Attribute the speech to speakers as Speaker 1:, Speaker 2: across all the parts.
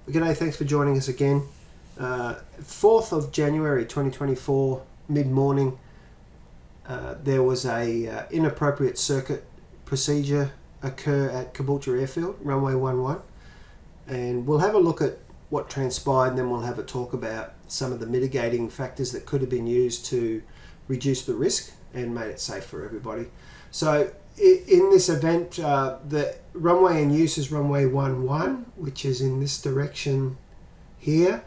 Speaker 1: G'day, thanks for joining us again. 4th of January 2024, mid-morning, there was a inappropriate circuit procedure occur at Caboolture Airfield, runway 11, and we'll have a look at what transpired, and then we'll have a talk about some of the mitigating factors that could have been used to reduce the risk and made it safe for everybody. So in this event, the runway in use is runway 11, which is in this direction here.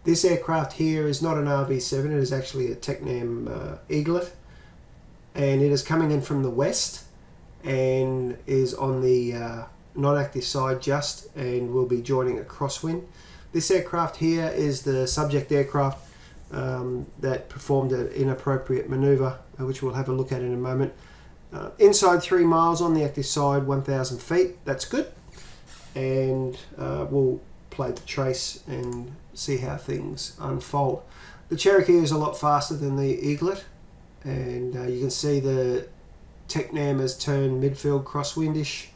Speaker 1: This aircraft here is not an RV7, it is actually a Tecnam Eaglet, and it is coming in from the west and is on the non-active side just, and will be joining a crosswind. This aircraft here is the subject aircraft that performed an inappropriate maneuver, which we'll have a look at in a moment. Inside 3 miles, on the active side 1,000 feet, that's good, and we'll play the trace and see how things unfold. The Cherokee is a lot faster than the Eaglet, and you can see the Tecnam has turned midfield crosswindish,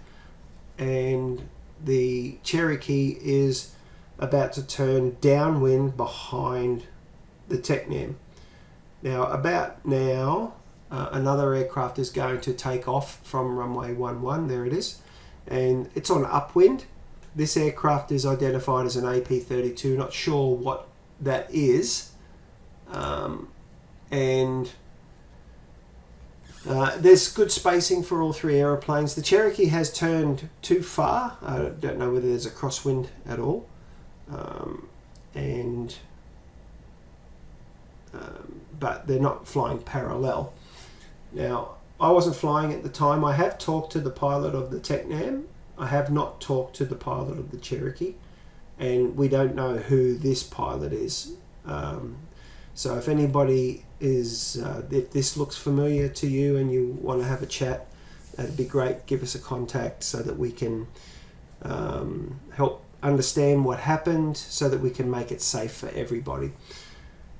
Speaker 1: and the Cherokee is about to turn downwind behind the Tecnam. Now, about now, another aircraft is going to take off from runway 11, there it is, and it's on upwind. This aircraft is identified as an AP32, not sure what that is, and there's good spacing for all three aeroplanes. The Cherokee has turned too far. I don't know whether there's a crosswind at all, but they're not flying parallel. Now, I wasn't flying at the time. I have talked to the pilot of the Tecnam. I have not talked to the pilot of the Cherokee, and we don't know who this pilot is. So if anybody is, if this looks familiar to you and you want to have a chat, that'd be great. Give us a contact so that we can help understand what happened, so that we can make it safe for everybody.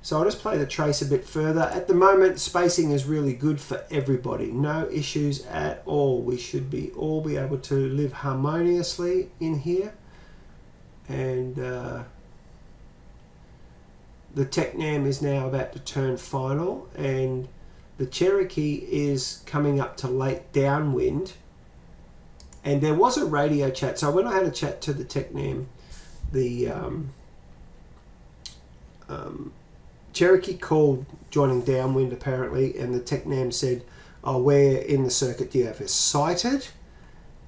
Speaker 1: So I'll just play the trace a bit further. At the moment, spacing is really good for everybody. No issues at all. We should all be able to live harmoniously in here. And the Tecnam is now about to turn final, and the Cherokee is coming up to late downwind. And there was a radio chat. So when I had a chat to the Tecnam, the Cherokee called joining downwind apparently, and the Tecnam said, "Oh, where in the circuit do you have us sighted?"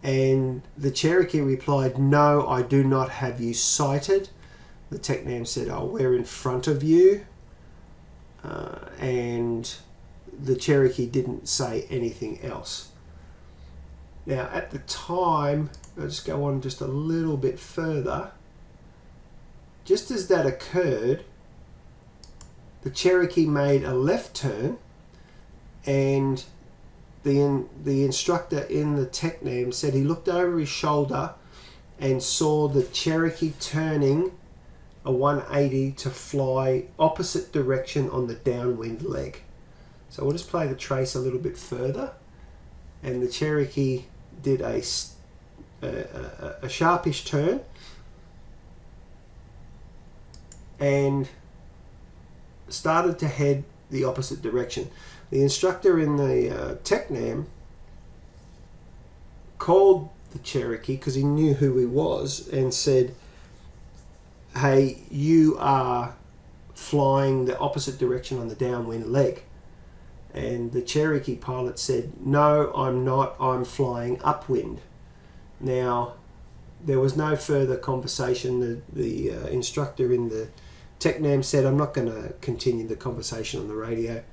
Speaker 1: And the Cherokee replied, "No, I do not have you sighted." The Tecnam said, "Oh, we're in front of you," and the Cherokee didn't say anything else. Now, at the time, I'll just go on just a little bit further. Just as that occurred, the Cherokee made a left turn, and the instructor in the Tecnam said he looked over his shoulder and saw the Cherokee turning a 180 to fly opposite direction on the downwind leg. So we'll just play the trace a little bit further, and the Cherokee did a sharpish turn and started to head the opposite direction. The instructor in the Tecnam called the Cherokee, because he knew who he was, and said, "Hey, you are flying the opposite direction on the downwind leg." And the Cherokee pilot said, "No, I'm not, I'm flying upwind." Now, there was no further conversation. The instructor in the Tecnam said, "I'm not going to continue the conversation on the radio."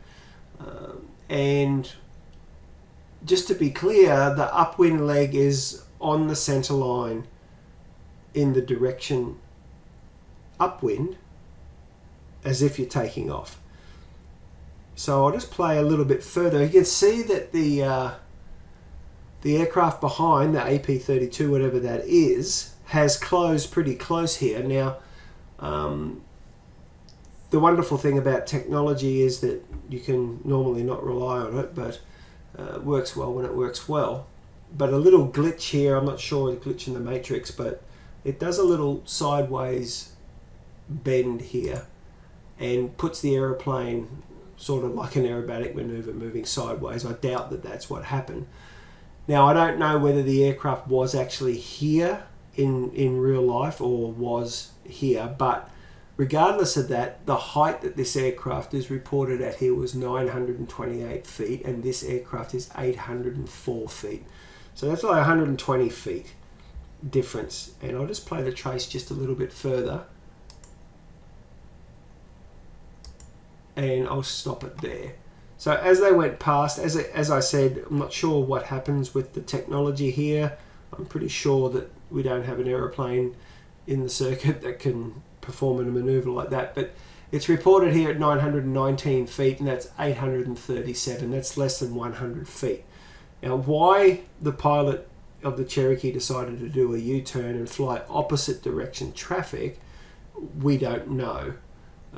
Speaker 1: And just to be clear, the upwind leg is on the center line in the direction upwind, as if you're taking off. So I'll just play a little bit further. You can see that the aircraft behind, the AP32, whatever that is, has closed pretty close here. Now, the wonderful thing about technology is that you can normally not rely on it, but it works well when it works well. But a little glitch here, I'm not sure, a glitch in the matrix, but it does a little sideways bend here and puts the aeroplane sort of like an aerobatic maneuver moving sideways. I doubt that that's what happened. Now, I don't know whether the aircraft was actually here in real life or was here, but regardless of that, the height that this aircraft is reported at here was 928 feet, and this aircraft is 804 feet. So that's like 120 feet difference. And I'll just play the trace just a little bit further. And I'll stop it there. So as they went past, as I said, I'm not sure what happens with the technology here. I'm pretty sure that we don't have an aeroplane in the circuit that can perform a maneuver like that, but it's reported here at 919 feet, and that's 837. That's less than 100 feet. Now, why the pilot of the Cherokee decided to do a U-turn and fly opposite direction traffic, we don't know.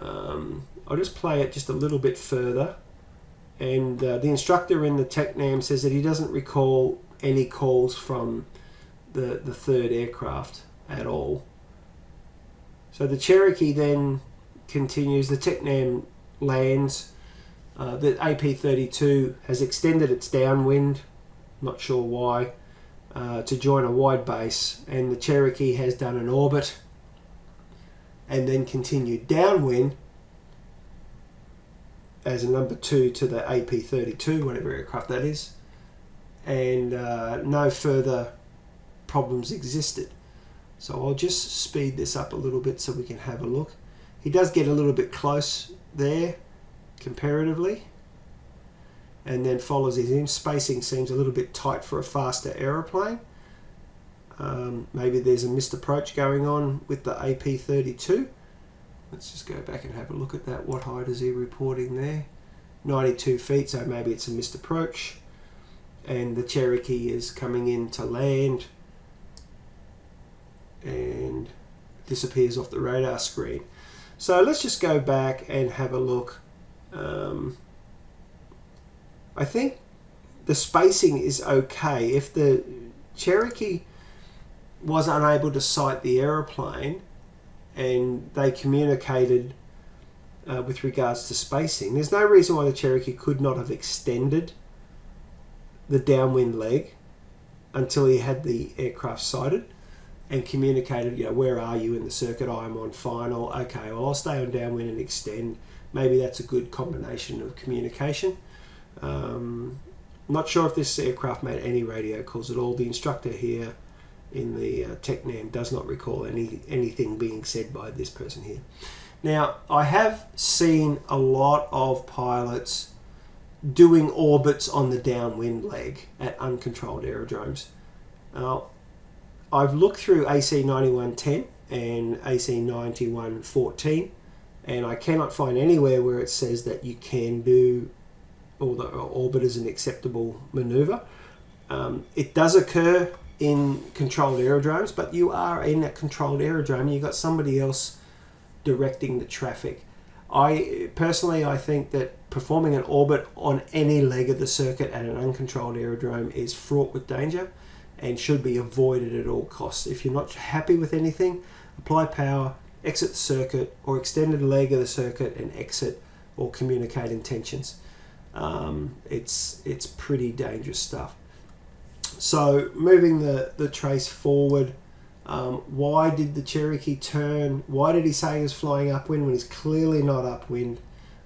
Speaker 1: I'll just play it just a little bit further. And the instructor in the TechNam says that he doesn't recall any calls from the third aircraft at all. So the Cherokee then continues. The TechNam lands. The AP-32 has extended its downwind, not sure why, to join a wide base. And the Cherokee has done an orbit and then continued downwind as a number 2 to the AP-32, whatever aircraft that is, and no further problems existed. So I'll just speed this up a little bit so we can have a look. He does get a little bit close there comparatively, and then follows his in. Spacing seems a little bit tight for a faster aeroplane. Maybe there's a missed approach going on with the AP-32. Let's just go back and have a look at that. What height is he reporting there? 92 feet, so maybe it's a missed approach. And the Cherokee is coming in to land and disappears off the radar screen. So let's just go back and have a look. I think the spacing is okay. If the Cherokee was unable to sight the aeroplane and they communicated with regards to spacing, there's no reason why the Cherokee could not have extended the downwind leg until he had the aircraft sighted and communicated, you know, where are you in the circuit? I'm on final. Okay, well, I'll stay on downwind and extend. Maybe that's a good combination of communication. Not sure if this aircraft made any radio calls at all. The instructor here in the TechNam does not recall anything being said by this person here. Now, I have seen a lot of pilots doing orbits on the downwind leg at uncontrolled aerodromes. I've looked through AC 9110 and AC 9114, and I cannot find anywhere where it says that you can do, or the orbit is an acceptable maneuver. It does occur in controlled aerodromes, but you are in a controlled aerodrome, you've got somebody else directing the traffic. I think that performing an orbit on any leg of the circuit at an uncontrolled aerodrome is fraught with danger and should be avoided at all costs. If you're not happy with anything, apply power, exit the circuit, or extend a leg of the circuit and exit or communicate intentions. It's pretty dangerous stuff. So moving the trace forward, why did the Cherokee turn? Why did he say he was flying upwind when he's clearly not upwind?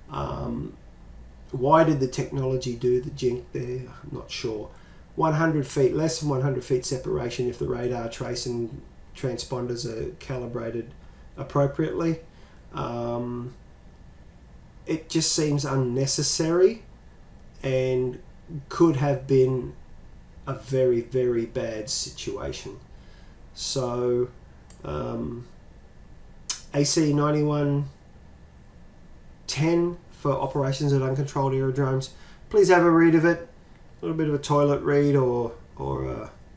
Speaker 1: Why did the technology do the jink there? I'm not sure. 100 feet, less than 100 feet separation if the radar trace and transponders are calibrated appropriately. It just seems unnecessary and could have been a very, very bad situation. So AC 9110 for operations at uncontrolled aerodromes. Please have a read of it. A little bit of a toilet read or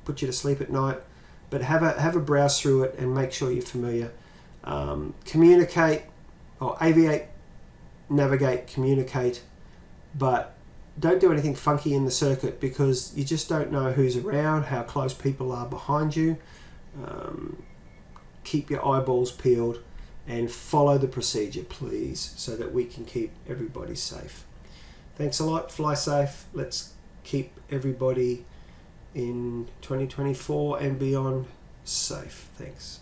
Speaker 1: put you to sleep at night. But have a browse through it and make sure you're familiar. Communicate, or aviate, navigate, communicate, but don't do anything funky in the circuit because you just don't know who's around, how close people are behind you. keep your eyeballs peeled and follow the procedure, please, so that we can keep everybody safe. Thanks a lot. Fly safe. Let's keep everybody in 2024 and beyond safe. Thanks.